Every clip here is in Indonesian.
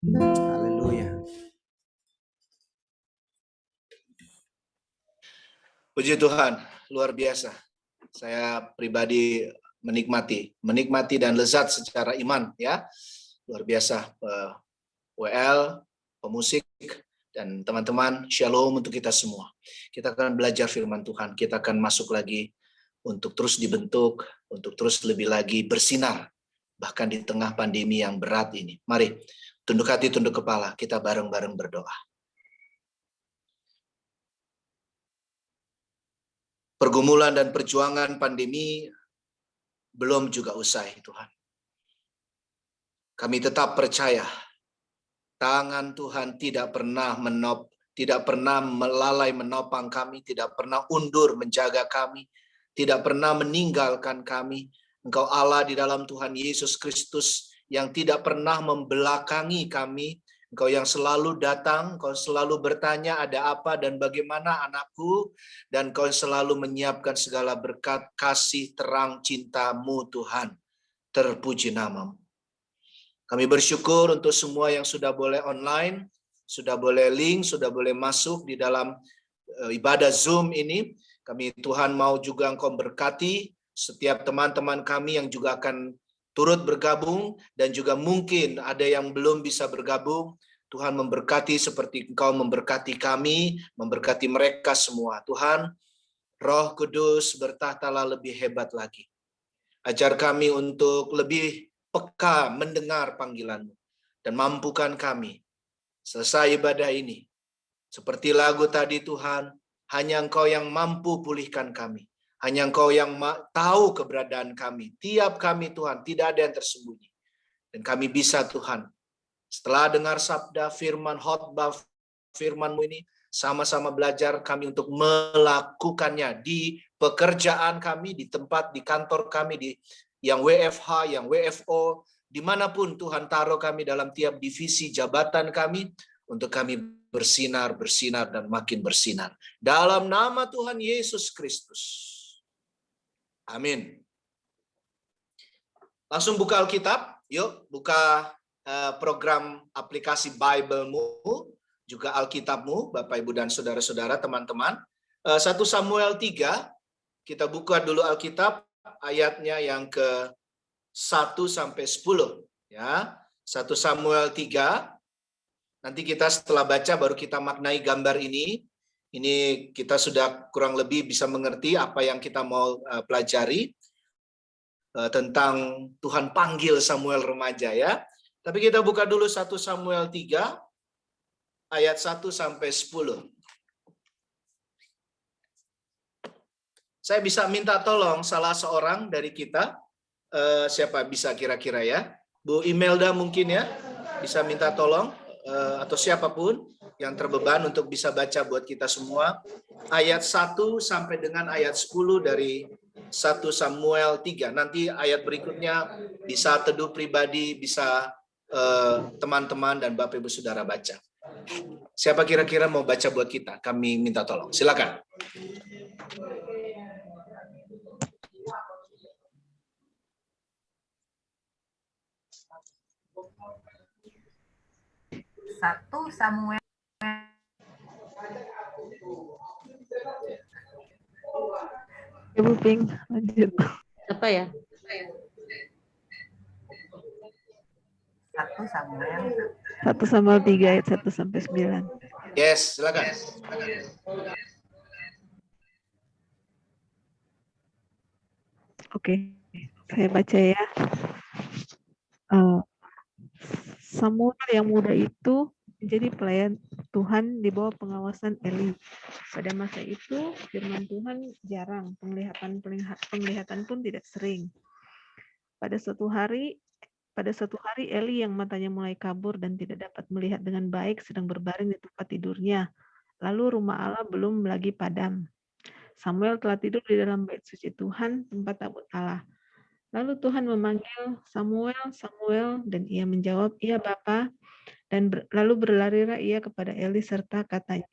Haleluya. Puji Tuhan, luar biasa. Saya pribadi menikmati dan lezat secara iman ya. Luar biasa. WL, pemusik, dan teman-teman, shalom untuk kita semua. Kita akan belajar firman Tuhan, kita akan masuk lagi untuk terus dibentuk, untuk terus lebih lagi bersinar, bahkan di tengah pandemi yang berat ini. Mari, tunduk hati, tunduk kepala, kita bareng-bareng berdoa. Pergumulan dan perjuangan pandemi belum juga usai, Tuhan. Kami tetap percaya tangan Tuhan tidak pernah melalai menopang kami, tidak pernah undur menjaga kami, tidak pernah meninggalkan kami. Engkau Allah di dalam Tuhan Yesus Kristus yang tidak pernah membelakangi kami. Engkau yang selalu datang, Engkau selalu bertanya ada apa dan bagaimana anakku, dan Engkau selalu menyiapkan segala berkat, kasih, terang, cinta-Mu Tuhan. Terpuji nama-Mu. Kami bersyukur untuk semua yang sudah boleh online, sudah boleh link, sudah boleh masuk di dalam ibadah Zoom ini. Kami Tuhan mau juga Engkau berkati setiap teman-teman kami yang juga akan turut bergabung, dan juga mungkin ada yang belum bisa bergabung. Tuhan memberkati seperti Engkau memberkati kami, memberkati mereka semua. Tuhan, Roh Kudus bertahtalah lebih hebat lagi. Ajar kami untuk lebih peka mendengar panggilan-Mu, dan mampukan kami selesai ibadah ini. Seperti lagu tadi Tuhan, hanya Engkau yang mampu pulihkan kami. Hanya Engkau yang tahu keberadaan kami. Tiap kami Tuhan, tidak ada yang tersembunyi. Dan kami bisa Tuhan, setelah dengar sabda, firman, khotbah firman-Mu ini, sama-sama belajar kami untuk melakukannya di pekerjaan kami, di tempat, di kantor kami, di yang WFH, yang WFO, dimanapun Tuhan taruh kami dalam tiap divisi jabatan kami, untuk kami bersinar, dan makin bersinar. Dalam nama Tuhan Yesus Kristus. Amin. Langsung buka Alkitab, yuk buka program aplikasi Bible-mu, juga Alkitab-mu, Bapak, Ibu, dan saudara-saudara, teman-teman. 1 Samuel 3, kita buka dulu Alkitab, ayatnya yang ke 1 sampai 10. Ya, 1 Samuel 3, nanti kita setelah baca baru kita maknai gambar ini. Ini kita sudah kurang lebih bisa mengerti apa yang kita mau pelajari tentang Tuhan panggil Samuel remaja ya. Tapi kita buka dulu 1 Samuel 3 ayat 1 sampai 10. Saya bisa minta tolong salah seorang dari kita, siapa bisa kira-kira ya? Bu Imelda mungkin ya, bisa minta tolong, atau siapapun yang terbeban untuk bisa baca buat kita semua. Ayat 1 sampai dengan ayat 10 dari 1 Samuel 3. Nanti ayat berikutnya bisa teduh pribadi, bisa teman-teman dan Bapak Ibu Saudara baca. Siapa kira-kira mau baca buat kita? Kami minta tolong. Silakan. Satu Samuel. Ibu Ping, lanjut. Apa ya? 1 Samuel. 1 Samuel 3 ayat 1 sampai 9. Yes, silakan. Oke, saya baca ya. Samuel yang muda itu menjadi pelayan Tuhan di bawah pengawasan Eli. Pada masa itu firman Tuhan jarang, penglihatan pun tidak sering. Pada suatu hari Eli yang matanya mulai kabur dan tidak dapat melihat dengan baik sedang berbaring di tempat tidurnya. Lalu rumah Allah belum lagi padam. Samuel telah tidur di dalam bait suci Tuhan, tempat tabut Allah. Lalu Tuhan memanggil Samuel, Samuel, dan ia menjawab, "Iya Bapa." Dan lalu berlarilah ia kepada Eli serta katanya,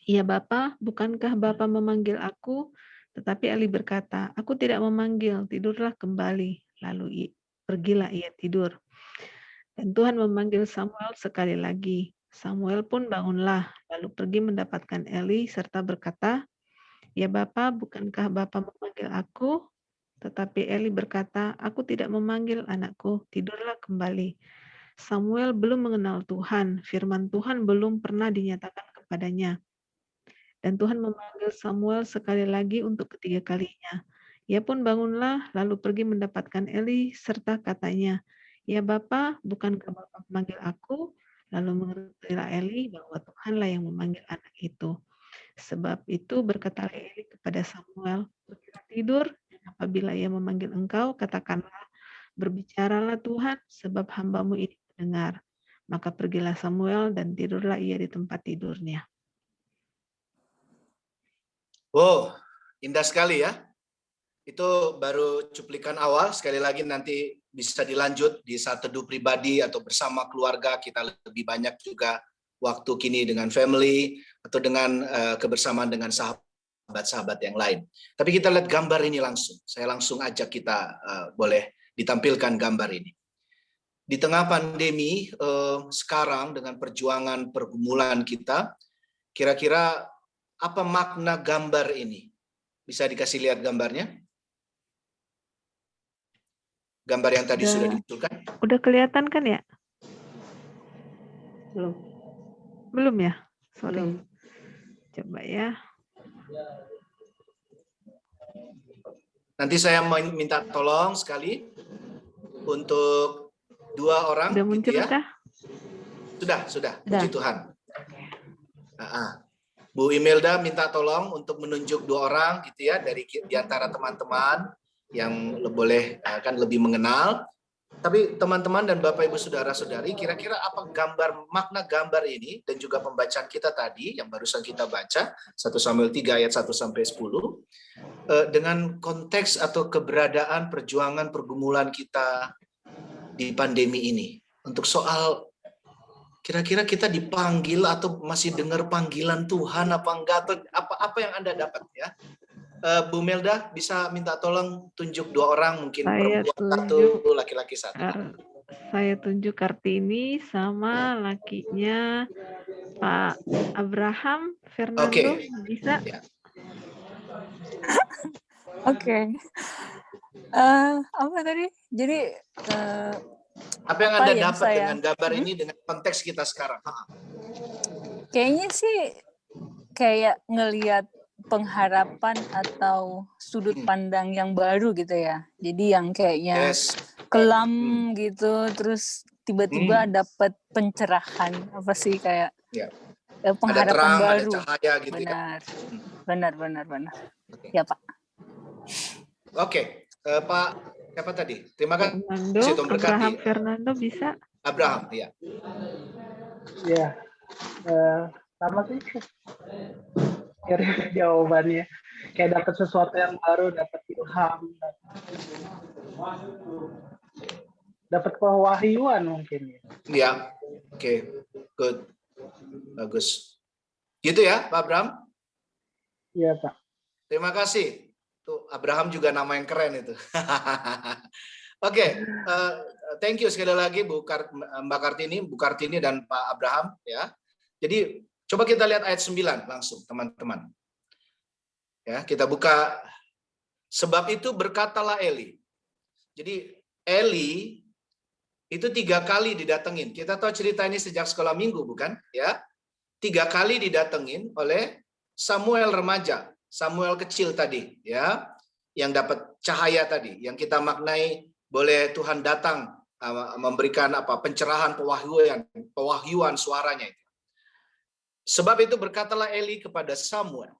"Iya Bapa, bukankah Bapa memanggil aku?" Tetapi Eli berkata, "Aku tidak memanggil, tidurlah kembali." Lalu pergilah ia tidur. Dan Tuhan memanggil Samuel sekali lagi. Samuel pun bangunlah, lalu pergi mendapatkan Eli serta berkata, "Ya Bapa, bukankah Bapa memanggil aku?" Tetapi Eli berkata, "Aku tidak memanggil anakku, tidurlah kembali." Samuel belum mengenal Tuhan, firman Tuhan belum pernah dinyatakan kepadanya. Dan Tuhan memanggil Samuel sekali lagi untuk ketiga kalinya. Ia pun bangunlah, lalu pergi mendapatkan Eli, serta katanya, "Ya Bapa, bukankah Bapa memanggil aku?" Lalu mengertilah Eli bahwa Tuhanlah yang memanggil anak itu. Sebab itu berkatalah Eli kepada Samuel, "Pergilah tidur, dan apabila ia memanggil engkau, katakanlah, berbicaralah Tuhan, sebab hambamu ini mendengar." Maka pergilah Samuel dan tidurlah ia di tempat tidurnya. Wow, indah sekali ya. Itu baru cuplikan awal. Sekali lagi nanti bisa dilanjut di saat teduh pribadi atau bersama keluarga. Kita lebih banyak juga waktu kini dengan family atau dengan kebersamaan dengan sahabat-sahabat yang lain. Tapi kita lihat gambar ini langsung. Saya langsung ajak kita boleh ditampilkan gambar ini. Di tengah pandemi sekarang dengan perjuangan pergumulan kita, kira-kira apa makna gambar ini? Bisa dikasih lihat gambarnya? Gambar yang tadi sudah dimunculkan? Udah kelihatan kan ya? Belum. Belum ya? Sorry. Belum. Coba ya. Nanti saya minta tolong sekali untuk 2 orang. Udah muncul gitu ya. kah? Sudah. Puji Tuhan. Bu Imelda minta tolong untuk menunjuk 2 orang gitu ya dari di antara teman-teman yang boleh kan lebih mengenal. Tapi teman-teman dan Bapak Ibu Saudara-saudari, kira-kira apa makna gambar ini dan juga pembacaan kita tadi yang barusan kita baca 1 Samuel 3 ayat 1 sampai 10 dengan konteks atau keberadaan perjuangan pergumulan kita di pandemi ini. Untuk soal kira-kira kita dipanggil atau masih dengar panggilan Tuhan apa enggak, atau apa yang Anda dapat ya. Bu Melda bisa minta tolong tunjuk 2 orang, mungkin Saya perempuan 1, laki-laki 1. Saya tunjuk Kartini sama lakinya Pak Abraham Fernando. Oke. Bisa? Ya. Oke. Apa tadi? Jadi apa yang Anda dapat dengan gambar ini dengan konteks kita sekarang? Kayaknya sih kayak ngelihat pengharapan atau sudut pandang yang baru gitu ya. Jadi yang kayaknya kelam gitu, terus tiba-tiba dapat pencerahan, apa sih kayak pengharapan ada terang, baru. ada cahaya gitu. Benar. Okay. Ya Pak. Oke, Pak siapa tadi? Terima kasih. Abraham Fernando bisa? Abraham, ya. Ya, sama sih. Kira jawabannya kayak dapat sesuatu yang baru, dapat ilham, dapat pewahyuan mungkin. Ya, oke, good, bagus. Gitu ya, Pak Abraham? Iya Pak. Terima kasih. Tuh Abraham juga nama yang keren itu. Oke, thank you sekali lagi Mbak Kartini, Bu Kartini dan Pak Abraham ya. Jadi coba kita lihat ayat 9 langsung teman-teman. Ya, kita buka. Sebab itu berkatalah Eli. Jadi Eli itu 3 kali didatengin. Kita tahu cerita ini sejak sekolah minggu bukan? Ya, 3 kali didatengin oleh Samuel remaja, Samuel kecil tadi, ya, yang dapat cahaya tadi, yang kita maknai boleh Tuhan datang memberikan pencerahan, pewahyuan suaranya itu. Sebab itu berkatalah Eli kepada Samuel,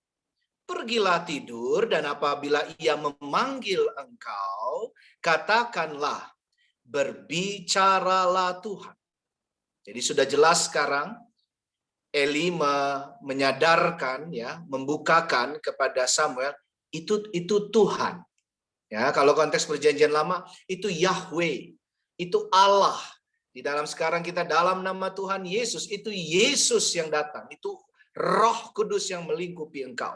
pergilah tidur dan apabila ia memanggil engkau, katakanlah, berbicaralah Tuhan. Jadi sudah jelas sekarang Eli menyadarkan ya, membukakan kepada Samuel itu Tuhan. Ya, kalau konteks perjanjian lama itu Yahweh, itu Allah. Di dalam sekarang kita dalam nama Tuhan Yesus, itu Yesus yang datang, itu Roh Kudus yang melingkupi engkau.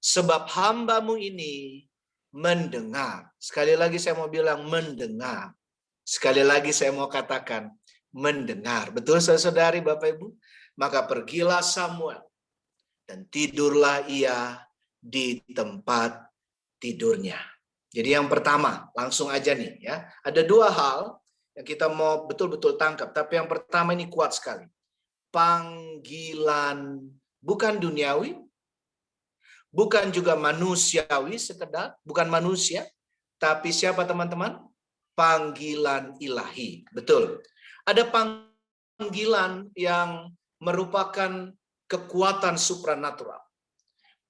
Sebab hambamu ini mendengar. Sekali lagi saya mau bilang mendengar. Sekali lagi saya mau katakan mendengar. Betul saudari Bapak Ibu? Maka pergilah Samuel dan tidurlah ia di tempat tidurnya. Jadi yang pertama, langsung aja nih ya. Ada dua hal yang kita mau betul-betul tangkap. Tapi yang pertama ini kuat sekali. Panggilan bukan duniawi, bukan juga manusiawi sekedar, bukan manusia. Tapi siapa teman-teman? Panggilan ilahi. Betul. Ada panggilan yang merupakan kekuatan supranatural.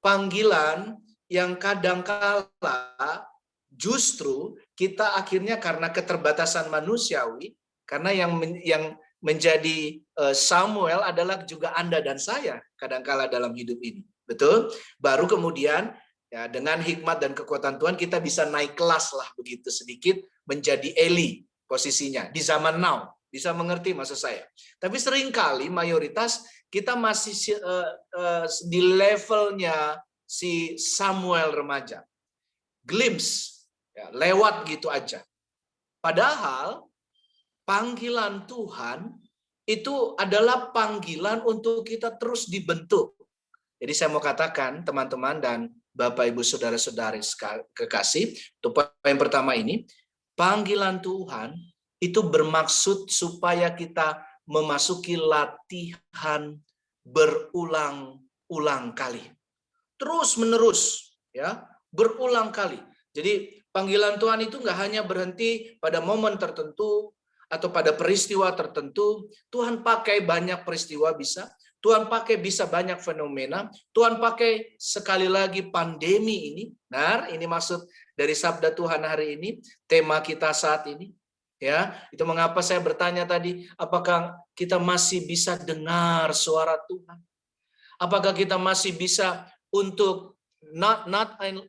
Panggilan yang kadangkala justru kita akhirnya karena keterbatasan manusiawi, karena yang menjadi Samuel adalah juga Anda dan saya kadangkala dalam hidup ini. Betul? Baru kemudian ya dengan hikmat dan kekuatan Tuhan kita bisa naik kelas lah begitu sedikit menjadi Eli posisinya di zaman now. Bisa mengerti maksud saya. Tapi seringkali mayoritas kita masih di levelnya si Samuel remaja. Glimpse, ya, lewat gitu aja. Padahal panggilan Tuhan itu adalah panggilan untuk kita terus dibentuk. Jadi saya mau katakan teman-teman dan Bapak Ibu Saudara-saudari kekasih, untuk poin pertama ini, panggilan Tuhan itu bermaksud supaya kita memasuki latihan berulang-ulang kali. Terus menerus ya, berulang kali. Jadi panggilan Tuhan itu nggak hanya berhenti pada momen tertentu atau pada peristiwa tertentu. Tuhan pakai banyak peristiwa bisa, Tuhan pakai bisa banyak fenomena, Tuhan pakai sekali lagi pandemi ini. Nah, ini maksud dari sabda Tuhan hari ini, tema kita saat ini. Ya, itu mengapa saya bertanya tadi, apakah kita masih bisa dengar suara Tuhan? Apakah kita masih bisa untuk not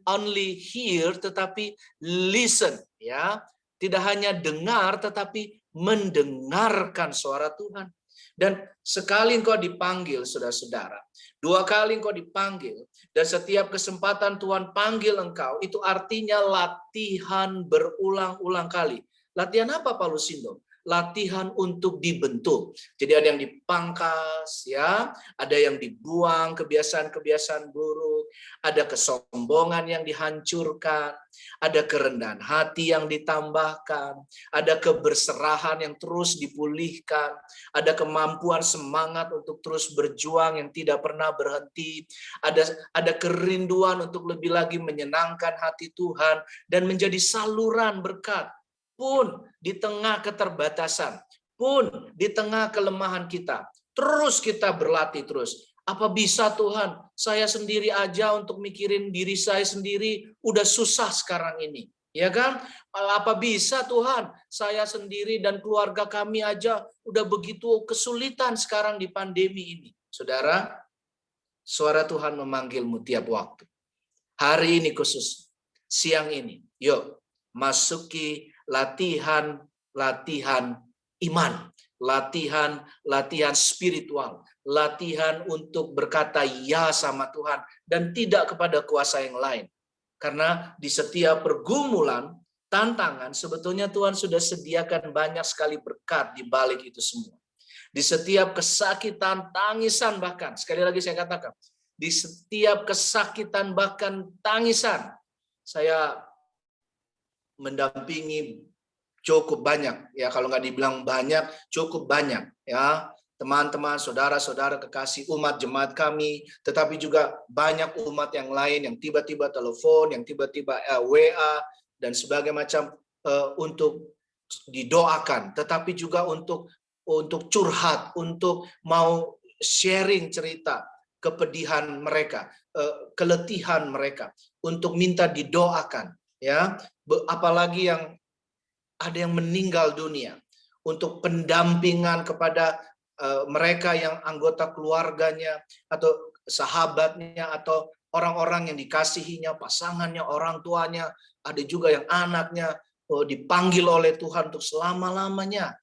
only hear tetapi listen, ya. Tidak hanya dengar tetapi mendengarkan suara Tuhan. Dan sekali engkau dipanggil, saudara-saudara, 2 kali engkau dipanggil, dan setiap kesempatan Tuhan panggil engkau, itu artinya latihan berulang-ulang kali. Latihan apa Pak Lusindo? Latihan untuk dibentuk. Jadi ada yang dipangkas, ya, ada yang dibuang kebiasaan-kebiasaan buruk, ada kesombongan yang dihancurkan, ada kerendahan hati yang ditambahkan, ada keberserahan yang terus dipulihkan, ada kemampuan semangat untuk terus berjuang yang tidak pernah berhenti, ada kerinduan untuk lebih lagi menyenangkan hati Tuhan dan menjadi saluran berkat. Pun di tengah keterbatasan, pun di tengah kelemahan kita, terus kita berlatih terus. Apa bisa Tuhan, saya sendiri aja untuk mikirin diri saya sendiri udah susah sekarang ini, ya kan? Apa bisa Tuhan, saya sendiri dan keluarga kami aja udah begitu kesulitan sekarang di pandemi ini. Saudara, suara Tuhan memanggilmu tiap waktu. Hari ini khusus, siang ini, yuk masuki latihan iman, latihan spiritual, latihan untuk berkata ya sama Tuhan dan tidak kepada kuasa yang lain. Karena di setiap pergumulan, tantangan, sebetulnya Tuhan sudah sediakan banyak sekali berkat di balik itu semua. Di setiap kesakitan, tangisan bahkan, sekali lagi saya katakan, di setiap kesakitan bahkan tangisan, saya mendampingi cukup banyak, ya kalau nggak dibilang banyak, cukup banyak, ya teman-teman, saudara-saudara kekasih umat jemaat kami, tetapi juga banyak umat yang lain yang tiba-tiba telepon, yang tiba-tiba WA dan sebagainya macam untuk didoakan, tetapi juga untuk curhat, untuk mau sharing cerita kepedihan mereka, keletihan mereka, untuk minta didoakan, ya. Apalagi yang ada yang meninggal dunia, untuk pendampingan kepada mereka yang anggota keluarganya atau sahabatnya atau orang-orang yang dikasihinya, pasangannya, orang tuanya, ada juga yang anaknya dipanggil oleh Tuhan untuk selama-lamanya.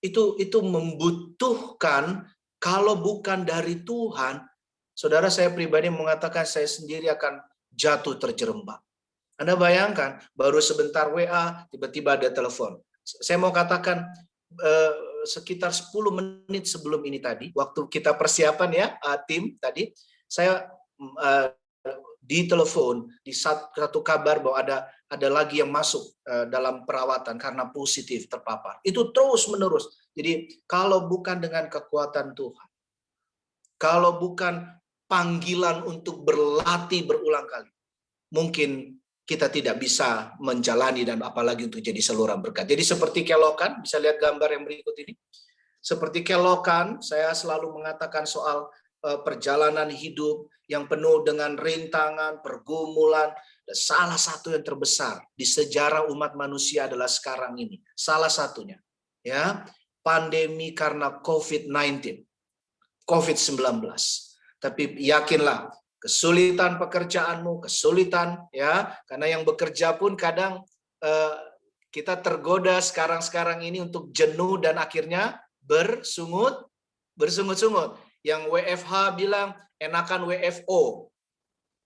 Itu membutuhkan, kalau bukan dari Tuhan, saudara, saya pribadi mengatakan saya sendiri akan jatuh terjerembab. Anda bayangkan, baru sebentar WA, tiba-tiba ada telepon. Saya mau katakan, sekitar 10 menit sebelum ini tadi, waktu kita persiapan ya, tim tadi, saya ditelepon di satu kabar bahwa ada lagi yang masuk dalam perawatan karena positif terpapar. Itu terus menerus. Jadi kalau bukan dengan kekuatan Tuhan, kalau bukan panggilan untuk berlatih berulang kali, mungkin kita tidak bisa menjalani dan apalagi untuk jadi saluran berkat. Jadi seperti kelokan, bisa lihat gambar yang berikut ini. Seperti kelokan, saya selalu mengatakan soal perjalanan hidup yang penuh dengan rintangan, pergumulan. Salah satu yang terbesar di sejarah umat manusia adalah sekarang ini. Salah satunya, ya, pandemi karena COVID-19, COVID-19. Tapi yakinlah, kesulitan pekerjaanmu, kesulitan, ya, karena yang bekerja pun kadang kita tergoda sekarang ini untuk jenuh dan akhirnya bersungut-sungut. Yang WFH bilang enakan WFO,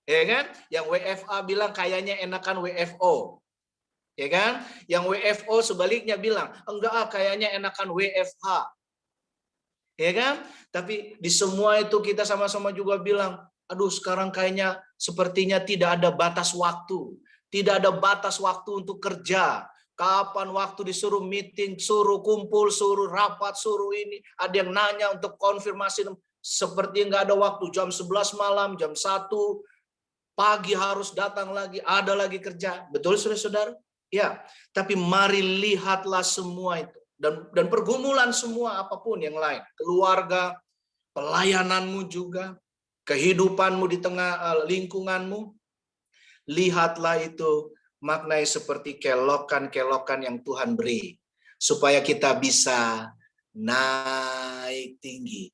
ya kan? Yang WFA bilang kayaknya enakan WFO, ya kan? Yang WFO sebaliknya bilang enggak, kayaknya enakan WFH, ya kan? Tapi di semua itu kita sama-sama juga bilang, aduh sekarang kayaknya sepertinya tidak ada batas waktu, tidak ada batas waktu untuk kerja. Kapan waktu disuruh meeting, suruh kumpul, suruh rapat, suruh ini, ada yang nanya untuk konfirmasi. Seperti nggak ada waktu, jam 11 malam, jam 1 pagi harus datang lagi, ada lagi kerja. Betul saudara-saudara? Ya, tapi mari lihatlah semua itu. Dan pergumulan semua apapun yang lain. Keluarga, pelayananmu juga, kehidupanmu di tengah lingkunganmu. Lihatlah itu, maknai seperti kelokan-kelokan yang Tuhan beri. Supaya kita bisa naik tinggi.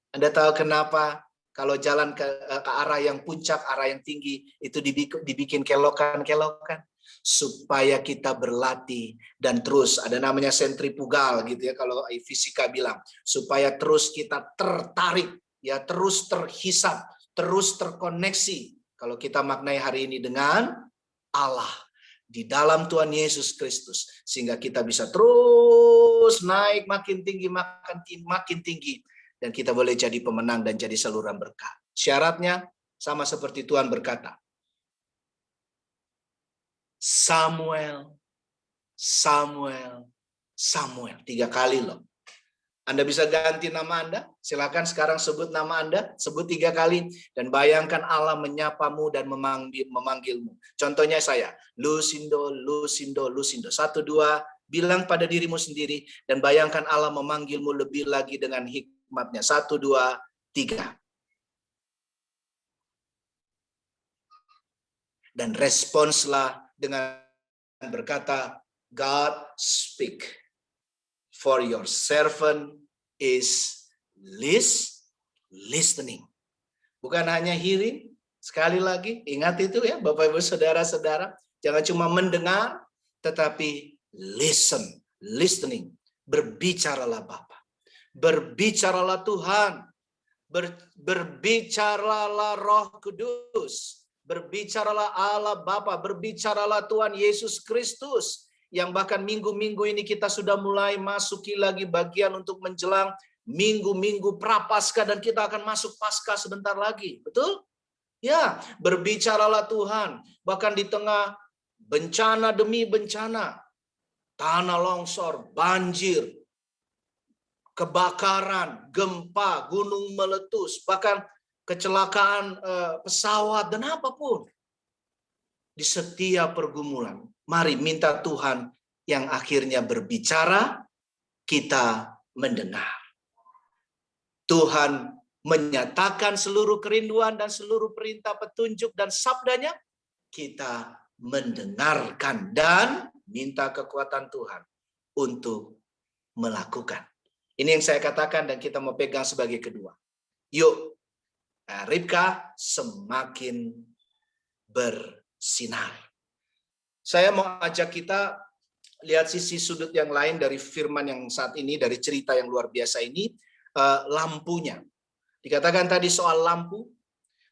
Anda tahu kenapa kalau jalan ke arah yang puncak, arah yang tinggi, itu dibikin kelokan-kelokan? Supaya kita berlatih dan terus, ada namanya sentrifugal gitu ya, kalau fisika bilang. Supaya terus kita tertarik, ya, terus terhisap, terus terkoneksi. Kalau kita maknai hari ini dengan Allah di dalam Tuhan Yesus Kristus, sehingga kita bisa terus naik makin tinggi, makin tinggi, dan kita boleh jadi pemenang dan jadi saluran berkat. Syaratnya sama seperti Tuhan berkata, Samuel, 3 kali loh. Anda bisa ganti nama Anda, silakan sekarang sebut nama Anda, sebut 3 kali, dan bayangkan Allah menyapamu dan memanggilmu. Contohnya saya, Lusindo, Lusindo, Lusindo. 1, 2, bilang pada dirimu sendiri, dan bayangkan Allah memanggilmu lebih lagi dengan hikmatnya. 1, 2, 3. Dan responslah dengan berkata, God speak, for your servant is listening. Bukan hanya hearing, sekali lagi, ingat itu ya Bapak Ibu Saudara-saudara, jangan cuma mendengar, tetapi listening. Berbicaralah Bapa, berbicaralah Tuhan, berbicaralah Roh Kudus, berbicaralah Allah Bapa, berbicaralah Tuhan Yesus Kristus, yang bahkan minggu-minggu ini kita sudah mulai masuki lagi bagian untuk menjelang minggu-minggu Prapaskah, dan kita akan masuk Paskah sebentar lagi. Betul? Ya, berbicaralah Tuhan, bahkan di tengah bencana demi bencana, tanah longsor, banjir, kebakaran, gempa, gunung meletus, bahkan kecelakaan pesawat dan apapun. Di setiap pergumulan, mari minta Tuhan yang akhirnya berbicara, kita mendengar. Tuhan menyatakan seluruh kerinduan dan seluruh perintah, petunjuk dan sabdanya, kita mendengarkan dan minta kekuatan Tuhan untuk melakukan. Ini yang saya katakan dan kita mau pegang sebagai kedua. Yuk, Ribka semakin bersinar. Saya mau ajak kita lihat sisi sudut yang lain dari firman yang saat ini, dari cerita yang luar biasa ini, lampunya. Dikatakan tadi soal lampu.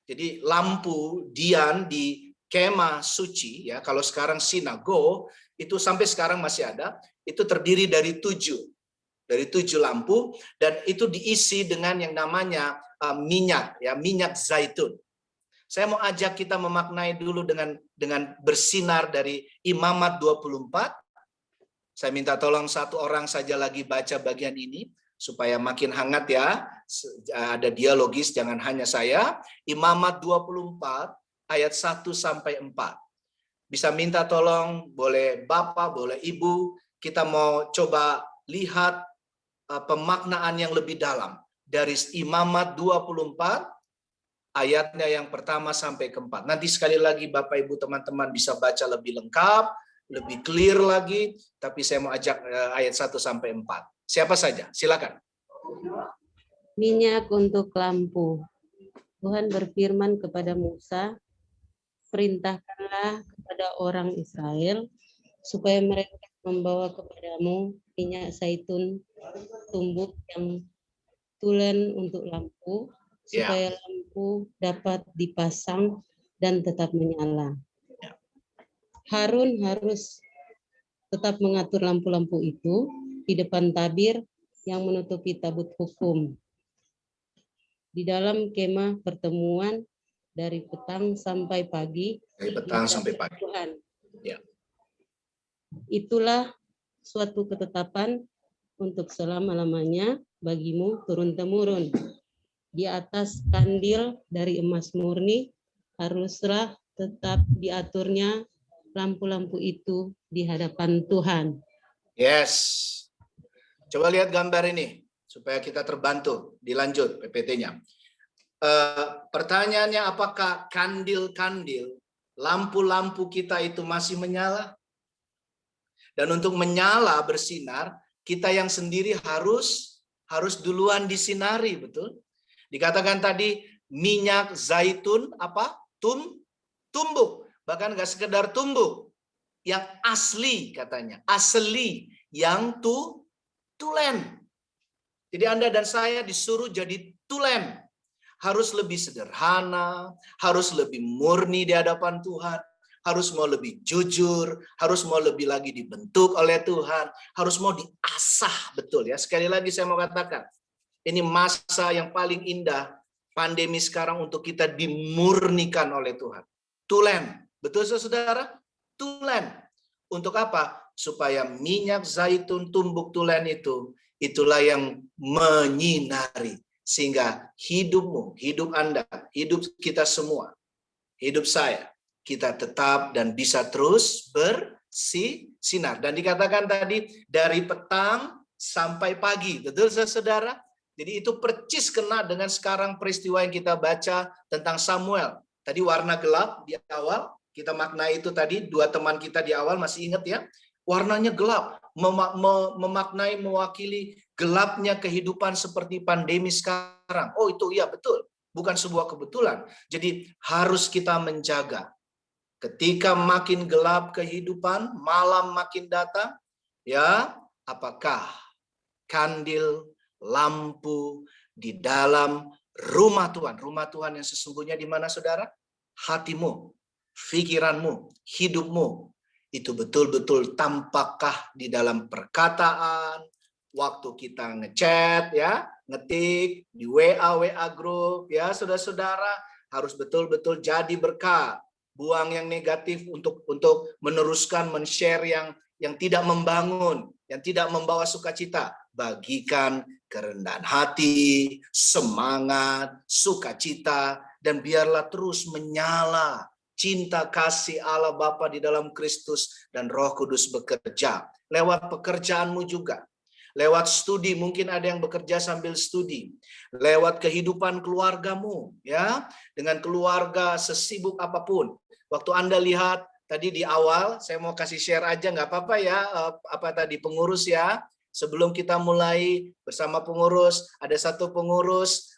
Jadi lampu Dian di kemah suci, ya, kalau sekarang sinago, itu sampai sekarang masih ada, itu terdiri dari 7 dari 7 lampu, dan itu diisi dengan yang namanya minyak, ya, minyak zaitun. Saya mau ajak kita memaknai dulu dengan bersinar dari Imamat 24. Saya minta tolong satu orang saja lagi baca bagian ini supaya makin hangat ya. Ada dialogis, jangan hanya saya. Imamat 24 ayat 1 sampai 4. Bisa minta tolong, boleh Bapak, boleh Ibu, kita mau coba lihat pemaknaan yang lebih dalam dari Imamat 24 ayatnya yang pertama sampai keempat. Nanti sekali lagi Bapak Ibu teman-teman bisa baca lebih lengkap, lebih clear lagi, tapi saya mau ajak ayat 1 sampai 4. Siapa saja? Silakan. Minyak untuk lampu. Tuhan berfirman kepada Musa, perintahkanlah kepada orang Israel supaya mereka membawa kepadamu minyak zaitun tumbuk yang tulen untuk lampu, supaya lampu dapat dipasang dan tetap menyala. Harun harus tetap mengatur lampu-lampu itu di depan tabir yang menutupi tabut hukum, di dalam kemah pertemuan dari petang sampai pagi. Dari petang sampai pagi. Tuhan. Ya. Itulah suatu ketetapan untuk selama-lamanya bagimu turun-temurun. Di atas kandil dari emas murni haruslah tetap diaturnya lampu-lampu itu di hadapan Tuhan. Yes. Coba lihat gambar ini supaya kita terbantu. Dilanjut PPT-nya. Pertanyaannya, apakah kandil-kandil, lampu-lampu kita itu masih menyala? Dan untuk menyala bersinar, kita yang sendiri harus duluan disinari, betul? Dikatakan tadi minyak zaitun apa? Tumbuk. Bahkan nggak sekedar tumbuk, yang asli katanya, asli, yang tulen. Jadi Anda dan saya disuruh jadi tulen. Harus lebih sederhana, harus lebih murni di hadapan Tuhan, harus mau lebih jujur, harus mau lebih lagi dibentuk oleh Tuhan, harus mau diasah, betul ya. Sekali lagi saya mau katakan, ini masa yang paling indah, pandemi sekarang, untuk kita dimurnikan oleh Tuhan. Tulen, betul saudara? Tulen. Untuk apa? Supaya minyak zaitun tumbuk tulen itu, itulah yang menyinari. Sehingga hidupmu, hidup Anda, hidup kita semua, hidup saya, kita tetap dan bisa terus bersinar. Dan dikatakan tadi dari petang sampai pagi, betul saudara? Jadi itu percis kena dengan sekarang peristiwa yang kita baca tentang Samuel. Tadi warna gelap di awal, kita maknai itu tadi, dua teman kita di awal masih ingat ya? Warnanya gelap, memaknai, mewakili gelapnya kehidupan seperti pandemi sekarang. Oh itu iya betul, bukan sebuah kebetulan. Jadi harus kita menjaga. Ketika makin gelap kehidupan, malam makin datang, ya, apakah kandil, lampu di dalam rumah Tuhan yang sesungguhnya di mana saudara? Hatimu, pikiranmu, hidupmu, itu betul-betul tampakkah di dalam perkataan, waktu kita ngechat ya, ngetik di WA grup ya, saudara-saudara, harus betul-betul jadi berkat. Buang yang negatif untuk meneruskan men-share yang tidak membangun, yang tidak membawa sukacita. Bagikan kerendahan hati, semangat, sukacita, dan biarlah terus menyala cinta kasih Allah Bapa di dalam Kristus dan Roh Kudus bekerja lewat pekerjaanmu juga, lewat studi, mungkin ada yang bekerja sambil studi, lewat kehidupan keluargamu ya, dengan keluarga sesibuk apapun. Waktu Anda lihat tadi di awal, saya mau kasih share aja nggak apa-apa ya, apa tadi pengurus ya. Sebelum kita mulai bersama pengurus, ada satu pengurus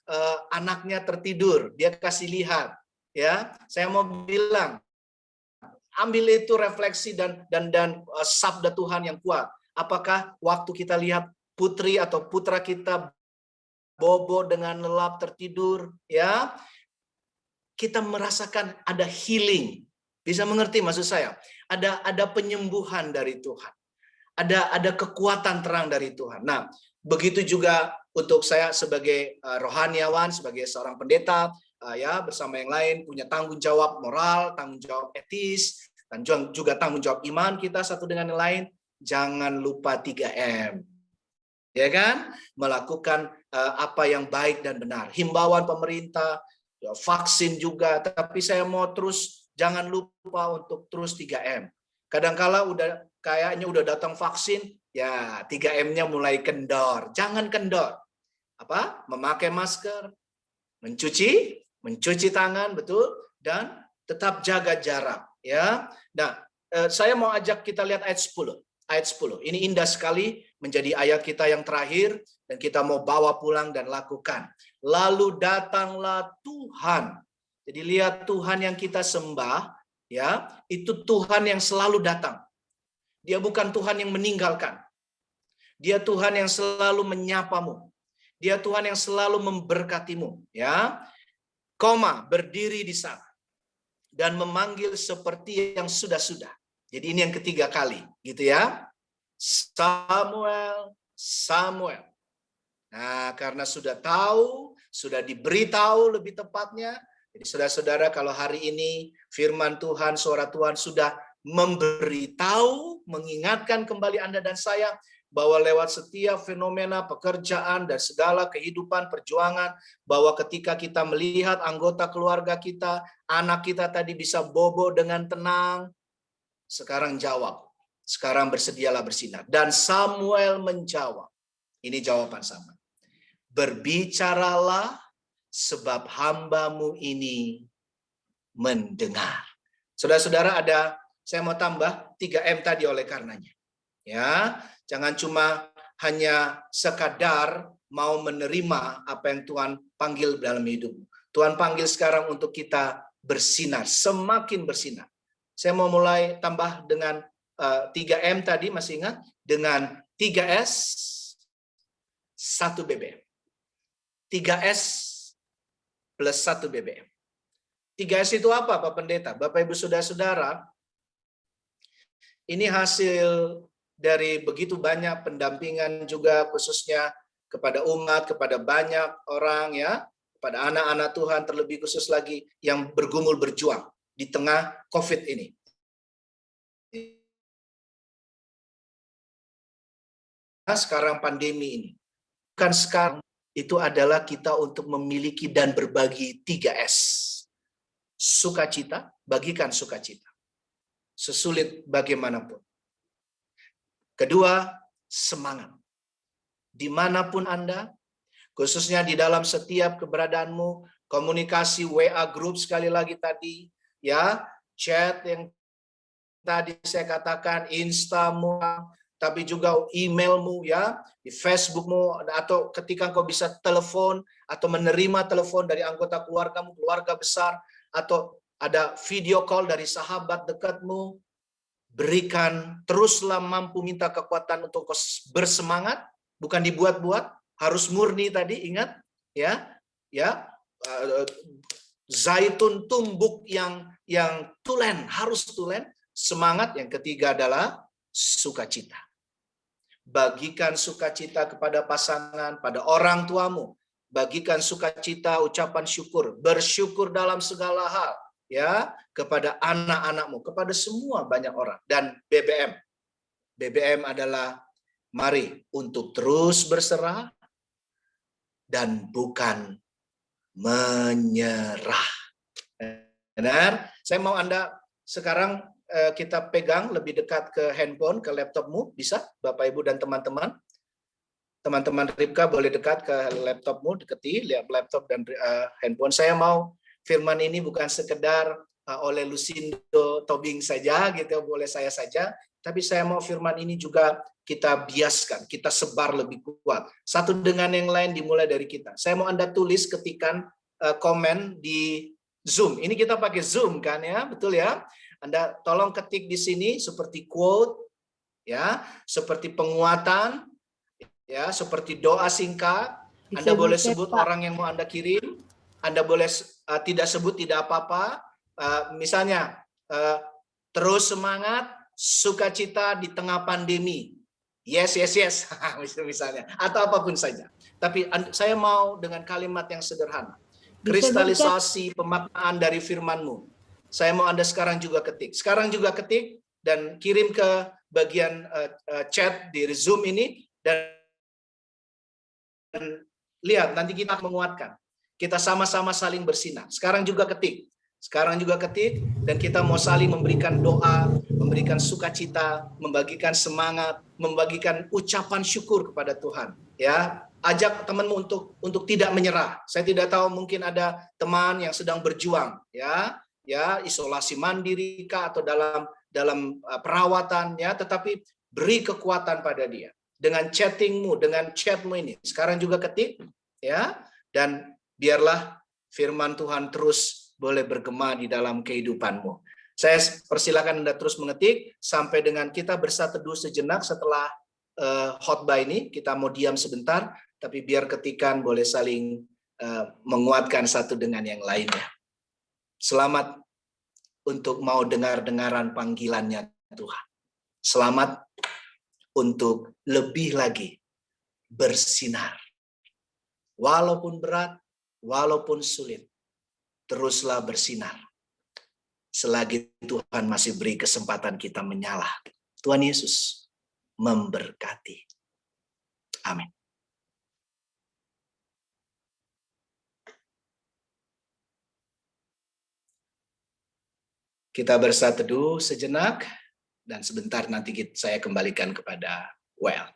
anaknya tertidur, dia kasih lihat. Ya, saya mau bilang, ambil itu refleksi dan sabda Tuhan yang kuat. Apakah waktu kita lihat putri atau putra kita bobo dengan lelap tertidur, ya, kita merasakan ada healing. Bisa mengerti maksud saya? Ada penyembuhan dari Tuhan. Ada kekuatan terang dari Tuhan. Nah, Begitu juga untuk saya sebagai rohaniawan, sebagai seorang pendeta, ya bersama yang lain punya tanggung jawab moral, tanggung jawab etis, dan juga tanggung jawab iman kita satu dengan yang lain. Jangan lupa 3M. Ya kan? Melakukan apa yang baik dan benar. Himbauan pemerintah, ya, vaksin juga, tapi saya mau terus jangan lupa untuk terus 3M. Kadangkala kayaknya udah datang vaksin, ya 3M-nya mulai kendor. Jangan kendor. Apa? Memakai masker, mencuci tangan, betul, dan tetap jaga jarak, ya. Nah, saya mau ajak kita lihat ayat 10. Ayat 10. Ini indah sekali menjadi ayat kita yang terakhir dan kita mau bawa pulang dan lakukan. Lalu datanglah Tuhan. Jadi lihat Tuhan yang kita sembah, ya, itu Tuhan yang selalu datang. Dia bukan Tuhan yang meninggalkan. Dia Tuhan yang selalu menyapamu. Dia Tuhan yang selalu memberkatimu, ya. Berdiri di sana dan memanggil seperti yang sudah-sudah. Jadi ini yang ketiga kali, gitu ya. Samuel, Samuel. Nah, karena sudah tahu, sudah diberitahu lebih tepatnya. Jadi saudara-saudara, kalau hari ini firman Tuhan, suara Tuhan sudah memberitahu, mengingatkan kembali Anda dan saya bahwa lewat setiap fenomena pekerjaan dan segala kehidupan perjuangan, bahwa ketika kita melihat anggota keluarga kita, anak kita tadi bisa bobo dengan tenang, sekarang jawab, sekarang bersedialah bersinar. Dan Samuel menjawab, ini jawaban Samuel. Berbicaralah sebab hambamu ini mendengar. Saudara-saudara, saya mau tambah 3M tadi oleh karenanya. Ya, jangan cuma hanya sekadar mau menerima apa yang Tuhan panggil dalam hidupmu. Tuhan panggil sekarang untuk kita bersinar, semakin bersinar. Saya mau mulai tambah dengan 3M tadi, masih ingat? Dengan 3S, 1 BBM. 3S plus 1 BBM. 3S itu apa, Pak Pendeta? Bapak Ibu Saudara-saudara, ini hasil dari begitu banyak pendampingan juga, khususnya kepada umat, kepada banyak orang, ya, kepada anak-anak Tuhan, terlebih khusus lagi yang bergumul berjuang di tengah COVID ini. Sekarang pandemi ini. Bukan sekarang, itu adalah kita untuk memiliki dan berbagi 3S. Sukacita, bagikan sukacita. Sesulit bagaimanapun. Kedua, semangat. Dimanapun Anda, khususnya di dalam setiap keberadaanmu, komunikasi WA group sekali lagi tadi, ya, chat yang tadi saya katakan, Instamu, tapi juga emailmu, ya, di Facebookmu, atau ketika kau bisa telepon atau menerima telepon dari anggota keluargamu, keluarga besar, atau ada video call dari sahabat dekatmu, berikan, teruslah mampu minta kekuatan untuk bersemangat, bukan dibuat-buat, harus murni tadi, ingat, ya, zaitun tumbuk yang tulen, harus tulen. Semangat. Yang ketiga adalah sukacita. Bagikan sukacita kepada pasangan, pada orang tuamu. Bagikan sukacita, ucapan syukur, bersyukur dalam segala hal, ya, kepada anak-anakmu, kepada semua banyak orang. Dan BBM adalah mari untuk terus berserah dan bukan menyerah. Benar? Saya mau Anda sekarang kita pegang lebih dekat ke handphone, ke laptopmu, bisa Bapak Ibu dan teman-teman. Teman-teman Ribka boleh dekat ke laptopmu, deketi lihat laptop dan handphone. Saya mau firman ini bukan sekedar oleh Lucindo Tobing saja, gitu, boleh saya saja, tapi saya mau firman ini juga kita biaskan, kita sebar lebih kuat. Satu dengan yang lain dimulai dari kita. Saya mau Anda tulis, ketikan komen di Zoom. Ini kita pakai Zoom kan, ya, betul ya? Anda tolong ketik di sini seperti quote, ya, seperti penguatan, ya, seperti doa singkat. Anda boleh sebut orang yang mau Anda kirim. Anda boleh tidak sebut, tidak apa-apa. Misalnya, terus semangat, sukacita di tengah pandemi. yes, misalnya, atau apapun saja. Tapi saya mau dengan kalimat yang sederhana. Kristalisasi pemaknaan dari firman-Mu. Saya mau Anda sekarang juga ketik. Sekarang juga ketik dan kirim ke bagian chat di Zoom ini, dan lihat nanti kita menguatkan. Kita sama-sama saling bersinar. Sekarang juga ketik. Dan kita mau saling memberikan doa, memberikan sukacita, membagikan semangat, membagikan ucapan syukur kepada Tuhan. Ya, ajak temanmu untuk tidak menyerah. Saya tidak tahu, mungkin ada teman yang sedang berjuang, ya isolasi mandiri kah atau dalam perawatan, ya, tetapi beri kekuatan pada dia dengan chattingmu, dengan chatmu ini. Sekarang juga ketik, ya, dan biarlah firman Tuhan terus boleh bergema di dalam kehidupanmu. Saya persilakan Anda terus mengetik sampai dengan kita bersateduh sejenak setelah khotbah ini. Kita mau diam sebentar, tapi biar ketikan boleh saling menguatkan satu dengan yang lainnya. Selamat untuk mau dengar-dengaran panggilannya Tuhan. Selamat untuk lebih lagi bersinar. Walaupun berat, walaupun sulit, teruslah bersinar. Selagi Tuhan masih beri kesempatan kita menyala. Tuhan Yesus memberkati. Amin. Kita bersateduh sejenak, dan sebentar nanti saya kembalikan kepada Well.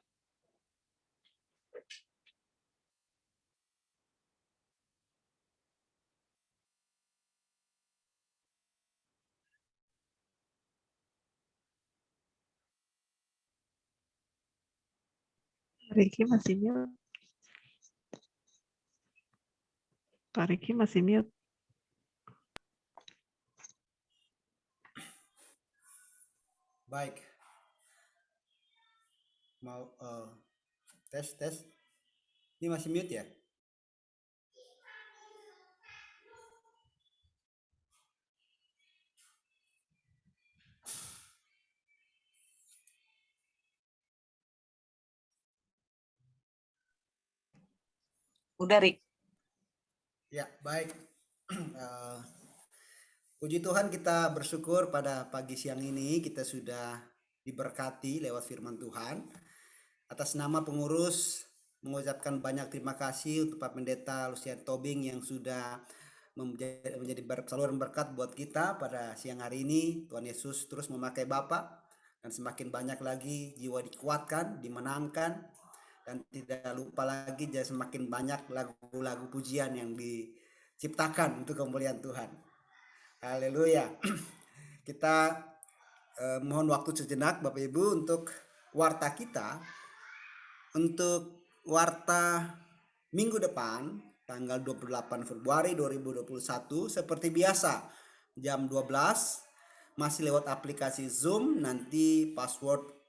Ricky masih mute. Pak Ricky masih mute. Baik. Mau tes. Ini masih mute ya? Udah, Rik. Ya, baik. Puji Tuhan, kita bersyukur pada pagi siang ini kita sudah diberkati lewat firman Tuhan. Atas nama pengurus mengucapkan banyak terima kasih untuk Pak Pendeta Lucian Tobing yang sudah menjadi saluran berkat buat kita pada siang hari ini. Tuhan Yesus terus memakai Bapak dan semakin banyak lagi jiwa dikuatkan, dimenangkan, dan tidak lupa lagi jadi semakin banyak lagu-lagu pujian yang diciptakan untuk kemuliaan Tuhan. Haleluya. Kita mohon waktu sejenak Bapak Ibu untuk warta kita. Untuk warta minggu depan tanggal 28 Februari 2021 seperti biasa jam 12 masih lewat aplikasi Zoom. Nanti password